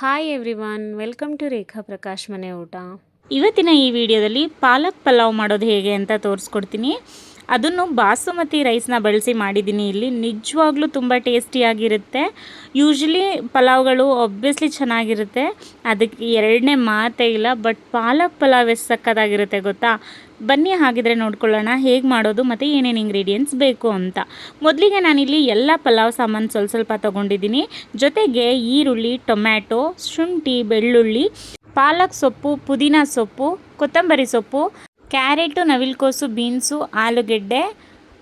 Hi everyone, welcome to ರೇಖಾ ಪ್ರಕಾಶ್ ಮನೆ ಊಟ. ಇವತ್ತಿನ ಈ ವಿಡಿಯೋದಲ್ಲಿ ಪಾಲಕ್ ಪಲಾವ್ ಮಾಡೋದು ಹೇಗೆ ಅಂತ ತೋರಿಸ್ಕೊಡ್ತೀನಿ. ಅದನ್ನು ಬಾಸುಮತಿ ರೈಸ್ನ ಬಳಸಿ ಮಾಡಿದ್ದೀನಿ. ಇಲ್ಲಿ ನಿಜವಾಗ್ಲೂ ತುಂಬ ಟೇಸ್ಟಿಯಾಗಿರುತ್ತೆ. ಯೂಶ್ವಲಿ ಪಲಾವ್ಗಳು ಒಬ್ವಿಯಸ್ಲಿ ಚೆನ್ನಾಗಿರುತ್ತೆ, ಅದಕ್ಕೆ ಎರಡನೇ ಮಾತೇ ಇಲ್ಲ. ಬಟ್ ಪಾಲಕ್ ಪಲಾವ್ ಎಷ್ಟು ಸಕ್ಕತ್ತಾಗಿರುತ್ತೆ ಗೊತ್ತಾ. ಬನ್ನಿ ಹಾಗಿದ್ರೆ ನೋಡ್ಕೊಳ್ಳೋಣ ಹೇಗೆ ಮಾಡೋದು ಮತ್ತು ಏನೇನು ಇಂಗ್ರೀಡಿಯೆಂಟ್ಸ್ ಬೇಕು ಅಂತ. ಮೊದಲಿಗೆ ನಾನಿಲ್ಲಿ ಎಲ್ಲ ಪಲಾವ್ ಸಾಮಾನು ಸ್ವಲ್ಪ ತೊಗೊಂಡಿದ್ದೀನಿ. ಜೊತೆಗೆ ಈರುಳ್ಳಿ, ಟೊಮ್ಯಾಟೊ, ಶುಂಠಿ, ಬೆಳ್ಳುಳ್ಳಿ, ಪಾಲಕ್ ಸೊಪ್ಪು, ಪುದೀನ ಸೊಪ್ಪು, ಕೊತ್ತಂಬರಿ ಸೊಪ್ಪು, ಕ್ಯಾರೆಟು, ನವಿಲುಕೋಸು, ಬೀನ್ಸು, ಆಲೂಗೆಡ್ಡೆ,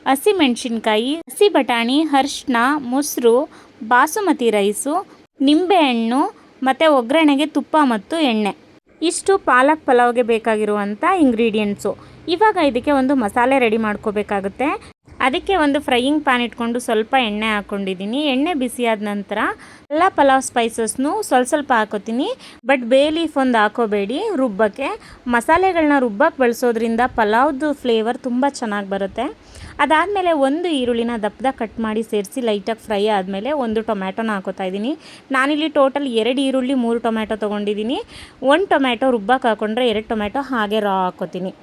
ಹಸಿಮೆಣಸಿನ್ಕಾಯಿ, ಹಸಿ ಬಟಾಣಿ, ಅರಿಶಿನ, ಮೊಸರು, ಬಾಸುಮತಿ ರೈಸು, ನಿಂಬೆಹಣ್ಣು ಮತ್ತು ಒಗ್ಗರಣೆಗೆ ತುಪ್ಪ ಮತ್ತು ಎಣ್ಣೆ. ಇಷ್ಟು ಪಾಲಕ್ ಪಲಾವ್ಗೆ ಬೇಕಾಗಿರುವಂಥ ಇಂಗ್ರೀಡಿಯೆಂಟ್ಸು. ಇವಾಗ ಇದಕ್ಕೆ ಒಂದು ಮಸಾಲೆ ರೆಡಿ ಮಾಡ್ಕೋಬೇಕಾಗುತ್ತೆ. ಅದಕ್ಕೆ ಒಂದು ಫ್ರೈಯಿಂಗ್ ಪ್ಯಾನ್ ಇಟ್ಕೊಂಡು ಸ್ವಲ್ಪ ಎಣ್ಣೆ ಹಾಕ್ಕೊಂಡಿದ್ದೀನಿ. ಎಣ್ಣೆ ಬಿಸಿಯಾದ ನಂತರ ಎಲ್ಲ ಪಲಾವ್ ಸ್ಪೈಸಸ್ನು ಸ್ವಲ್ಪ ಹಾಕೋತೀನಿ. ಬಟ್ ಬೇ ಲೀಫ್ ಒಂದು ಹಾಕೋಬೇಡಿ ರುಬ್ಬಕ್ಕೆ. ಮಸಾಲೆಗಳನ್ನ ರುಬ್ಬಕ್ಕೆ ಬಳಸೋದ್ರಿಂದ ಪಲಾವ್ದು ಫ್ಲೇವರ್ ತುಂಬ ಚೆನ್ನಾಗಿ ಬರುತ್ತೆ. ಅದಾದಮೇಲೆ ಒಂದು ಈರುಳ್ಳಿನ ದಪ್ಪದಾಗಿ ಕಟ್ ಮಾಡಿ ಸೇರಿಸಿ ಲೈಟಾಗಿ ಫ್ರೈ ಆದಮೇಲೆ ಒಂದು ಟೊಮ್ಯಾಟೊನ ಹಾಕೋತಾ ಇದ್ದೀನಿ. ನಾನಿಲ್ಲಿ ಟೋಟಲ್ 2 ಈರುಳ್ಳಿ 3 ಟೊಮ್ಯಾಟೊ ತೊಗೊಂಡಿದ್ದೀನಿ. 1 ಟೊಮ್ಯಾಟೊ ರುಬ್ಬಕ್ಕೆ ಹಾಕ್ಕೊಂಡ್ರೆ 2 ಟೊಮ್ಯಾಟೊ ಹಾಗೆ ರಾ ಹಾಕೋತೀನಿ.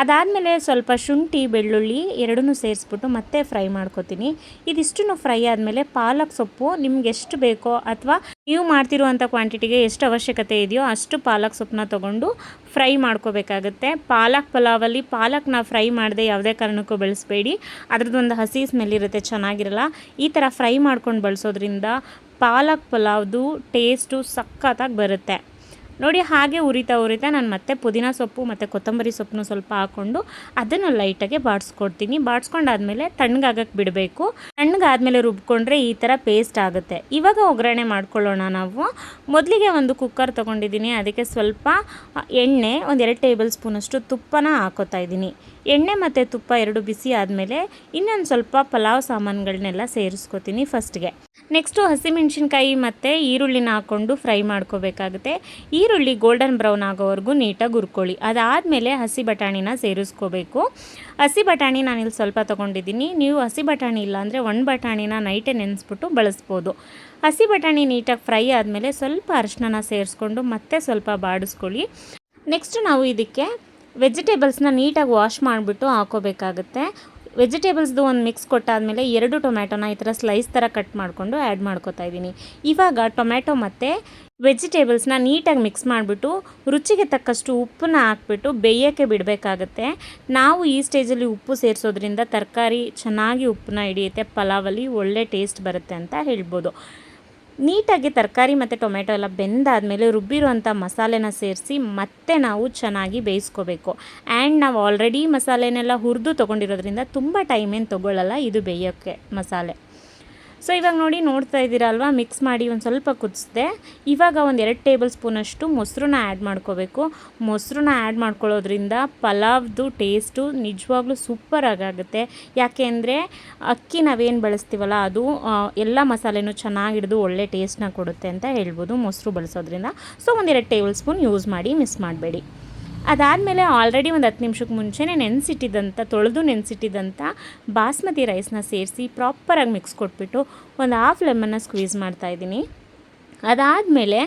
ಅದಾದಮೇಲೆ ಸ್ವಲ್ಪ ಶುಂಠಿ, ಬೆಳ್ಳುಳ್ಳಿ ಎರಡನ್ನೂ ಸೇರಿಸ್ಬಿಟ್ಟು ಮತ್ತೆ ಫ್ರೈ ಮಾಡ್ಕೋತೀನಿ. ಇದಿಷ್ಟು ಫ್ರೈ ಆದಮೇಲೆ ಪಾಲಕ್ ಸೊಪ್ಪು ನಿಮ್ಗೆ ಎಷ್ಟು ಬೇಕೋ ಅಥವಾ ನೀವು ಮಾಡ್ತಿರುವಂಥ ಕ್ವಾಂಟಿಟಿಗೆ ಎಷ್ಟು ಅವಶ್ಯಕತೆ ಇದೆಯೋ ಅಷ್ಟು ಪಾಲಕ್ ಸೊಪ್ಪನ್ನ ತೊಗೊಂಡು ಫ್ರೈ ಮಾಡ್ಕೋಬೇಕಾಗುತ್ತೆ. ಪಾಲಕ್ ಪಲಾವಲ್ಲಿ ಪಾಲಕ್ನ ಫ್ರೈ ಮಾಡದೆ ಯಾವುದೇ ಕಾರಣಕ್ಕೂ ಬಳಸಬೇಡಿ. ಅದ್ರದ್ದೊಂದು ಹಸಿ ಸ್ಮೆಲ್ ಇರುತ್ತೆ, ಚೆನ್ನಾಗಿರಲ್ಲ. ಈ ಥರ ಫ್ರೈ ಮಾಡ್ಕೊಂಡು ಬಳಸೋದ್ರಿಂದ ಪಾಲಕ್ ಪಲಾವ್ದು ಟೇಸ್ಟು ಸಖತ್ತಾಗಿ ಬರುತ್ತೆ. ನೋಡಿ, ಹಾಗೆ ಉರಿತಾ ನಾನು ಮತ್ತೆ ಪುದೀನ ಸೊಪ್ಪು ಮತ್ತು ಕೊತ್ತಂಬರಿ ಸೊಪ್ಪನ್ನು ಸ್ವಲ್ಪ ಹಾಕ್ಕೊಂಡು ಅದನ್ನು ಲೈಟಾಗಿ ಬಾಡಿಸ್ಕೊಡ್ತೀನಿ. ಬಾಡಿಸ್ಕೊಂಡಾದ್ಮೇಲೆ ತಣ್ಣಗಾಗಕ್ಕೆ ಬಿಡಬೇಕು. ತಣ್ಣಗಾದ್ಮೇಲೆ ರುಬ್ಕೊಂಡ್ರೆ ಈ ಥರ ಪೇಸ್ಟ್ ಆಗುತ್ತೆ. ಇವಾಗ ಒಗ್ಗರಣೆ ಮಾಡ್ಕೊಳ್ಳೋಣ ನಾವು. ಮೊದಲಿಗೆ ಒಂದು ಕುಕ್ಕರ್ ತೊಗೊಂಡಿದ್ದೀನಿ. ಅದಕ್ಕೆ ಸ್ವಲ್ಪ ಎಣ್ಣೆ, ಒಂದು 2 ಟೇಬಲ್ ಸ್ಪೂನಷ್ಟು ತುಪ್ಪನ ಹಾಕೋತಾ ಇದ್ದೀನಿ. ಎಣ್ಣೆ ಮತ್ತು ತುಪ್ಪ ಎರಡು ಬಿಸಿ ಆದಮೇಲೆ ಇನ್ನೊಂದು ಸ್ವಲ್ಪ ಪಲಾವ್ ಸಾಮಾನುಗಳನ್ನೆಲ್ಲ ಸೇರಿಸ್ಕೊತೀನಿ ಫಸ್ಟ್ಗೆ. ನೆಕ್ಸ್ಟು ಹಸಿಮೆಣ್ಸಿನ್ಕಾಯಿ ಮತ್ತು ಈರುಳ್ಳಿನ ಹಾಕ್ಕೊಂಡು ಫ್ರೈ ಮಾಡ್ಕೋಬೇಕಾಗುತ್ತೆ. ಈರುಳ್ಳಿ ಗೋಲ್ಡನ್ ಬ್ರೌನ್ ಆಗೋವರೆಗೂ ನೀಟಾಗಿ ಹುರ್ಕೊಳ್ಳಿ. ಅದಾದಮೇಲೆ ಹಸಿ ಬಟಾಣಿನ ಸೇರಿಸ್ಕೋಬೇಕು. ಹಸಿ ಬಟಾಣಿ ನಾನಿಲ್ಲಿ ಸ್ವಲ್ಪ ತೊಗೊಂಡಿದ್ದೀನಿ. ನೀವು ಹಸಿ ಬಟಾಣಿ ಇಲ್ಲಾಂದರೆ 1 ಬಟಾಣಿನ ನೈಟೇ ನೆನೆಸ್ಬಿಟ್ಟು ಬಳಸ್ಬೋದು. ಹಸಿ ಬಟಾಣಿ ನೀಟಾಗಿ ಫ್ರೈ ಆದಮೇಲೆ ಸ್ವಲ್ಪ ಅರಿಶಿನ ಸೇರಿಸ್ಕೊಂಡು ಮತ್ತೆ ಸ್ವಲ್ಪ ಬಾಡಿಸ್ಕೊಳ್ಳಿ. ನೆಕ್ಸ್ಟು ನಾವು ಇದಕ್ಕೆ ವೆಜಿಟೇಬಲ್ಸ್ನ ನೀಟಾಗಿ ವಾಶ್ ಮಾಡಿಬಿಟ್ಟು ಹಾಕೋಬೇಕಾಗುತ್ತೆ. ವೆಜಿಟೇಬಲ್ಸ್ದು ಒಂದು ಮಿಕ್ಸ್ ಕೊಟ್ಟಾದಮೇಲೆ 2 ಟೊಮ್ಯಾಟೊನ ಈ ಥರ ಸ್ಲೈಸ್ ಥರ ಕಟ್ ಮಾಡಿಕೊಂಡು ಆ್ಯಡ್ ಮಾಡ್ಕೋತಾ ಇದ್ದೀನಿ. ಇವಾಗ ಟೊಮ್ಯಾಟೊ ಮತ್ತು ವೆಜಿಟೇಬಲ್ಸ್ನ ನೀಟಾಗಿ ಮಿಕ್ಸ್ ಮಾಡಿಬಿಟ್ಟು ರುಚಿಗೆ ತಕ್ಕಷ್ಟು ಉಪ್ಪನ್ನ ಹಾಕ್ಬಿಟ್ಟು ಬೇಯೋಕ್ಕೆ ಬಿಡಬೇಕಾಗತ್ತೆ. ನಾವು ಈ ಸ್ಟೇಜಲ್ಲಿ ಉಪ್ಪು ಸೇರಿಸೋದ್ರಿಂದ ತರಕಾರಿ ಚೆನ್ನಾಗಿ ಉಪ್ಪನ್ನ ಹಿಡಿಯುತ್ತೆ, ಪಲಾವಲ್ಲಿ ಒಳ್ಳೆ ಟೇಸ್ಟ್ ಬರುತ್ತೆ ಅಂತ ಹೇಳ್ಬೋದು. ನೀಟಾಗಿ ತರಕಾರಿ ಮತ್ತು ಟೊಮೆಟೊ ಎಲ್ಲ ಬೆಂದಾದಮೇಲೆ ರುಬ್ಬಿರುವಂಥ ಮಸಾಲೆನ ಸೇರಿಸಿ ಮತ್ತೆ ನಾವು ಚೆನ್ನಾಗಿ ಬೇಯಿಸ್ಕೋಬೇಕು. ಆ್ಯಂಡ್ ನಾವು ಆಲ್ರೆಡಿ ಮಸಾಲೆನೆಲ್ಲ ಹುರಿದು ತೊಗೊಂಡಿರೋದ್ರಿಂದ ತುಂಬ ಟೈಮ್ ಏನು ತೊಗೊಳ್ಳಲ್ಲ ಇದು ಬೇಯೋಕ್ಕೆ ಮಸಾಲೆ. ಸೊ ಇವಾಗ ನೋಡಿ, ನೋಡ್ತಾ ಇದ್ದೀರಾ ಅಲ್ವಾ, ಮಿಕ್ಸ್ ಮಾಡಿ ಒಂದು ಸ್ವಲ್ಪ ಕುದಿಸಿದೆ. ಇವಾಗ ಒಂದು 2 ಟೇಬಲ್ ಸ್ಪೂನಷ್ಟು ಮೊಸರನ್ನ ಆ್ಯಡ್ ಮಾಡ್ಕೋಬೇಕು. ಮೊಸರನ್ನ ಆ್ಯಡ್ ಮಾಡ್ಕೊಳ್ಳೋದ್ರಿಂದ ಪಲಾವ್ದು ಟೇಸ್ಟು ನಿಜವಾಗ್ಲೂ ಸೂಪರ್ ಆಗುತ್ತೆ. ಯಾಕೆ ಅಂದರೆ ಅಕ್ಕಿ ನಾವೇನು ಬಳಸ್ತೀವಲ್ಲ ಅದು ಎಲ್ಲ ಮಸಾಲೆನೂ ಚೆನ್ನಾಗಿ ಹಿಡಿದು ಒಳ್ಳೆ ಟೇಸ್ಟ್ನ ಕೊಡುತ್ತೆ ಅಂತ ಹೇಳ್ಬೋದು ಮೊಸರು ಬಳಸೋದ್ರಿಂದ. ಸೊ ಒಂದು 2 ಟೇಬಲ್ ಸ್ಪೂನ್ ಯೂಸ್ ಮಾಡಿ, ಮಿಸ್ ಮಾಡಬೇಡಿ. ಅದಾದಮೇಲೆ ಆಲ್ರೆಡಿ ಒಂದು 10 ನಿಮಿಷಕ್ಕೆ ಮುಂಚೆನೇ ತೊಳೆದು ನೆನೆಸಿಟ್ಟಿದ್ದಂಥ ಬಾಸ್ಮತಿ ರೈಸ್ನ ಸೇರಿಸಿ ಪ್ರಾಪರಾಗಿ ಮಿಕ್ಸ್ ಕೊಟ್ಬಿಟ್ಟು ಒಂದು ಹಾಫ್ ಲೆಮನ್ನ ಸ್ಕ್ವೀಸ್ ಮಾಡ್ತಾಯಿದ್ದೀನಿ. ಅದಾದಮೇಲೆ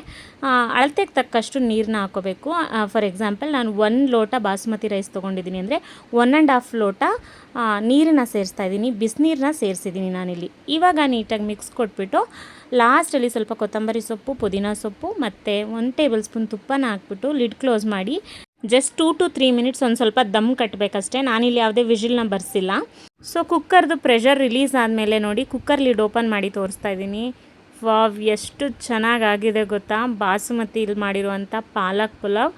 ಅಳತೆಗೆ ತಕ್ಕಷ್ಟು ನೀರನ್ನ ಹಾಕೋಬೇಕು. ಫಾರ್ ಎಕ್ಸಾಂಪಲ್ ನಾನು 1 ಲೋಟ ಬಾಸುಮತಿ ರೈಸ್ ತೊಗೊಂಡಿದ್ದೀನಿ ಅಂದರೆ 1.5 ಲೋಟ ನೀರನ್ನು ಸೇರಿಸ್ತಾಯಿದ್ದೀನಿ. ಬಿಸಿನೀರನ್ನ ಸೇರಿಸಿದ್ದೀನಿ ನಾನಿಲ್ಲಿ. ಇವಾಗ ನೀಟಾಗಿ ಮಿಕ್ಸ್ ಕೊಟ್ಬಿಟ್ಟು ಲಾಸ್ಟಲ್ಲಿ ಸ್ವಲ್ಪ ಕೊತ್ತಂಬರಿ ಸೊಪ್ಪು, ಪುದೀನ ಸೊಪ್ಪು ಮತ್ತು 1 ಟೇಬಲ್ ಸ್ಪೂನ್ ತುಪ್ಪನ ಹಾಕ್ಬಿಟ್ಟು ಲಿಡ್ ಕ್ಲೋಸ್ ಮಾಡಿ ಜಸ್ಟ್ 2 to 3 ಮಿನಿಟ್ಸ್ ಒಂದು ಸ್ವಲ್ಪ ದಮ್ ಕಟ್ಟಬೇಕಷ್ಟೇ. ನಾನಿಲ್ಲಿ ಯಾವುದೇ ವಿಜಿಲ್ನ ಬರ್ಸಿಲ್ಲ. ಸೊ ಕುಕ್ಕರ್ದು ಪ್ರೆಷರ್ ರಿಲೀಸ್ ಆದಮೇಲೆ ನೋಡಿ, ಕುಕ್ಕರ್ ಲಿಡ್ ಓಪನ್ ಮಾಡಿ ತೋರಿಸ್ತಾ ಇದ್ದೀನಿ. ವಾವ್, ಎಷ್ಟು ಚೆನ್ನಾಗಾಗಿದೆ ಗೊತ್ತಾ. ಬಾಸುಮತಿಲಿ ಮಾಡಿರುವಂಥ ಪಾಲಕ್ ಪಲಾವ್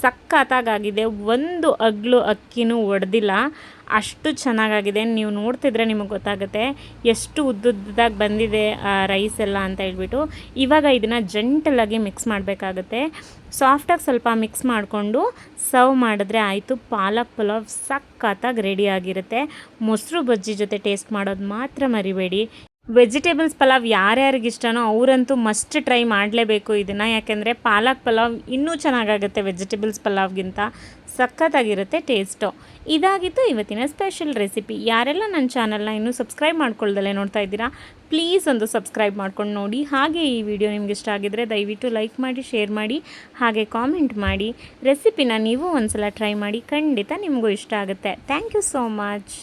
ಸಖತ್ತಾಗಿದೆ. ಒಂದು ಅಗ್ಲು ಅಕ್ಕಿನೂ ಒಡೆದಿಲ್ಲ, ಅಷ್ಟು ಚೆನ್ನಾಗಾಗಿದೆ. ನೀವು ನೋಡ್ತಿದ್ರೆ ನಿಮಗೆ ಗೊತ್ತಾಗುತ್ತೆ ಎಷ್ಟು ಉದ್ದುದ್ದಾಗಿ ಬಂದಿದೆ ರೈಸ್ ಎಲ್ಲ ಅಂತ ಹೇಳ್ಬಿಟ್ಟು. ಇವಾಗ ಇದನ್ನು ಜಂಟಲಾಗಿ ಮಿಕ್ಸ್ ಮಾಡಬೇಕಾಗುತ್ತೆ. ಸಾಫ್ಟಾಗಿ ಸ್ವಲ್ಪ ಮಿಕ್ಸ್ ಮಾಡಿಕೊಂಡು ಸರ್ವ್ ಮಾಡಿದ್ರೆ ಆಯಿತು. ಪಾಲಕ್ ಪಲಾವ್ ಸಖತ್ತಾಗಿ ರೆಡಿಯಾಗಿರುತ್ತೆ. ಮೊಸರು ಬಜ್ಜಿ ಜೊತೆ ಟೇಸ್ಟ್ ಮಾಡೋದು ಮಾತ್ರ ಮರಿಬೇಡಿ. ವೆಜಿಟೇಬಲ್ಸ್ ಪಲಾವ್ ಯಾರ್ಯಾರಿಗೆ ಇಷ್ಟನೋ ಅವರಂತೂ ಮಸ್ಟ್ ಟ್ರೈ ಮಾಡಲೇಬೇಕು ಇದನ್ನು. ಯಾಕೆಂದರೆ ಪಾಲಕ್ ಪಲಾವ್ ಇನ್ನೂ ಚೆನ್ನಾಗಾಗುತ್ತೆ ವೆಜಿಟೇಬಲ್ಸ್ ಪಲಾವ್ಗಿಂತ. ಸಖತ್ತಾಗಿರುತ್ತೆ ಟೇಸ್ಟು. ಇದಾಗಿತ್ತು ಇವತ್ತಿನ ಸ್ಪೆಷಲ್ ರೆಸಿಪಿ. ಯಾರೆಲ್ಲ ನನ್ನ ಚಾನಲ್ನ ಇನ್ನೂ ಸಬ್ಸ್ಕ್ರೈಬ್ ಮಾಡ್ಕೊಳ್ದಲ್ಲೇ ನೋಡ್ತಾ ಇದ್ದೀರಾ, ಪ್ಲೀಸ್ ಒಂದು ಸಬ್ಸ್ಕ್ರೈಬ್ ಮಾಡ್ಕೊಂಡು ನೋಡಿ. ಹಾಗೆ ಈ ವಿಡಿಯೋ ನಿಮ್ಗೆ ಇಷ್ಟ ಆಗಿದ್ರೆ ದಯವಿಟ್ಟು ಲೈಕ್ ಮಾಡಿ, ಶೇರ್ ಮಾಡಿ, ಹಾಗೆ ಕಾಮೆಂಟ್ ಮಾಡಿ. ರೆಸಿಪಿನ ನೀವು ಒಂದ್ಸಲ ಟ್ರೈ ಮಾಡಿ, ಖಂಡಿತ ನಿಮಗೂ ಇಷ್ಟ ಆಗುತ್ತೆ. Thank you so much.